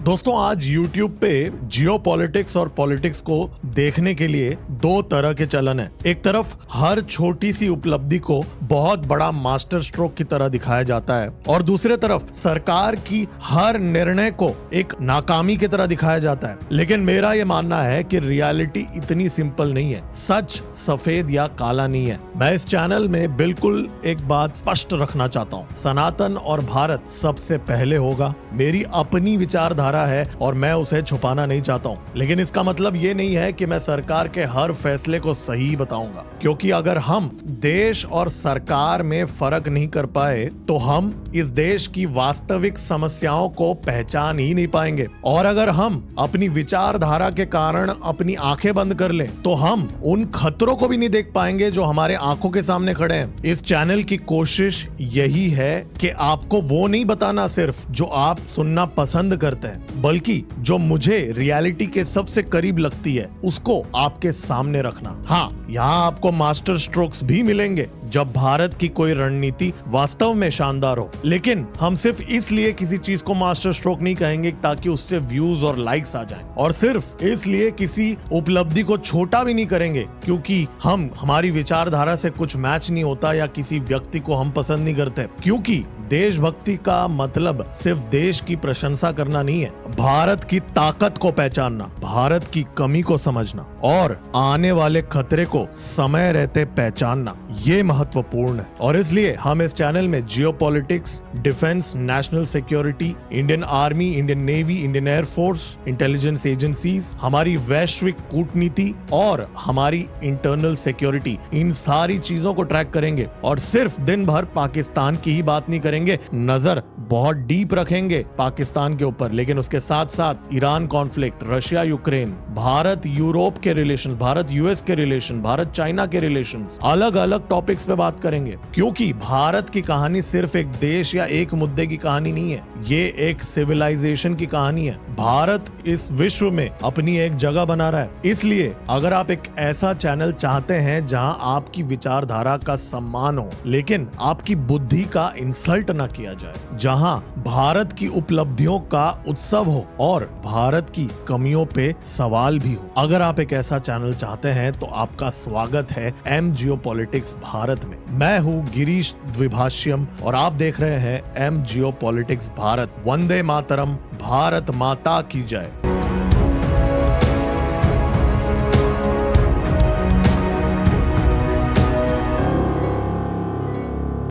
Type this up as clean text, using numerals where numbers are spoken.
दोस्तों आज YouTube पे जियोपॉलिटिक्स और पॉलिटिक्स को देखने के लिए दो तरह के चलन है। एक तरफ हर छोटी सी उपलब्धि को बहुत बड़ा मास्टर स्ट्रोक की तरह दिखाया जाता है और दूसरे तरफ सरकार की हर निर्णय को एक नाकामी की तरह दिखाया जाता है। लेकिन मेरा ये मानना है कि रियलिटी इतनी सिंपल नहीं है, सच सफेद या काला नहीं है। मैं इस चैनल में बिल्कुल एक बात स्पष्ट रखना चाहता हूँ, सनातन और भारत सबसे पहले होगा। मेरी अपनी विचारधारा है और मैं उसे छुपाना नहीं चाहता हूँ, लेकिन इसका मतलब ये नहीं है कि मैं सरकार के हर फैसले को सही बताऊंगा, क्योंकि अगर हम देश और सरकार में फर्क नहीं कर पाए तो हम इस देश की वास्तविक समस्याओं को पहचान ही नहीं पाएंगे। और अगर हम अपनी विचारधारा के कारण अपनी आंखें बंद कर लें तो हम उन खतरों को भी नहीं देख पाएंगे जो हमारे आंखों के सामने खड़े हैं। इस चैनल की कोशिश यही है कि आपको वो नहीं बताना सिर्फ जो आप सुनना पसंद करते हैं, बल्कि जो मुझे रियलिटी के सबसे करीब लगती है उसको आपके सामने रखना। हाँ, यहाँ आपको मास्टर स्ट्रोक्स भी मिलेंगे जब भारत की कोई रणनीति वास्तव में शानदार हो, लेकिन हम सिर्फ इसलिए किसी चीज को मास्टर स्ट्रोक नहीं कहेंगे ताकि उससे व्यूज और लाइक्स आ जाएं, और सिर्फ इसलिए किसी उपलब्धि को छोटा भी नहीं करेंगे क्योंकि हमारी विचारधारा से कुछ मैच नहीं होता या किसी व्यक्ति को हम पसंद नहीं करते। क्योंकि देशभक्ति का मतलब सिर्फ देश की प्रशंसा करना नहीं है, भारत की ताकत को पहचानना, भारत की कमी को समझना और आने वाले खतरे को समय रहते पहचानना, ये महत्वपूर्ण है। और इसलिए हम इस चैनल में geopolitics, defence, national security, Indian army, Indian navy, Indian air force, intelligence agencies, हमारी वैश्विक कूटनीति और हमारी इंटरनल सिक्योरिटी, इन सारी चीजों को ट्रैक करेंगे और सिर्फ दिन भर पाकिस्तान की ही बात नहीं करेंगे। नजर बहुत डीप रखेंगे पाकिस्तान के ऊपर, लेकिन उसके साथ साथ Iran conflict, Russia Ukraine, Bharat Europe के रिलेशन, भारत यूएस के रिलेशन, भारत चाइना के रिलेशन, अलग अलग टॉपिक्स पे बात करेंगे। क्योंकि भारत की कहानी सिर्फ एक देश या एक मुद्दे की कहानी नहीं है, ये एक सिविलाइजेशन की कहानी है। भारत इस विश्व में अपनी एक जगह बना रहा है। इसलिए अगर आप एक ऐसा चैनल चाहते हैं जहां आपकी विचारधारा का सम्मान हो लेकिन आपकी बुद्धि का इंसल्ट ना किया जाए, जहां भारत की उपलब्धियों का उत्सव हो और भारत की कमियों पे सवाल भी हो, अगर आप एक ऐसा चैनल चाहते हैं तो आपका स्वागत है एम जियोपॉलिटिक्स भारत में। मैं हूं गिरीश द्विभाष्यम और आप देख रहे हैं एम जियोपॉलिटिक्स भारत। वंदे मातरम, भारत माता की जय।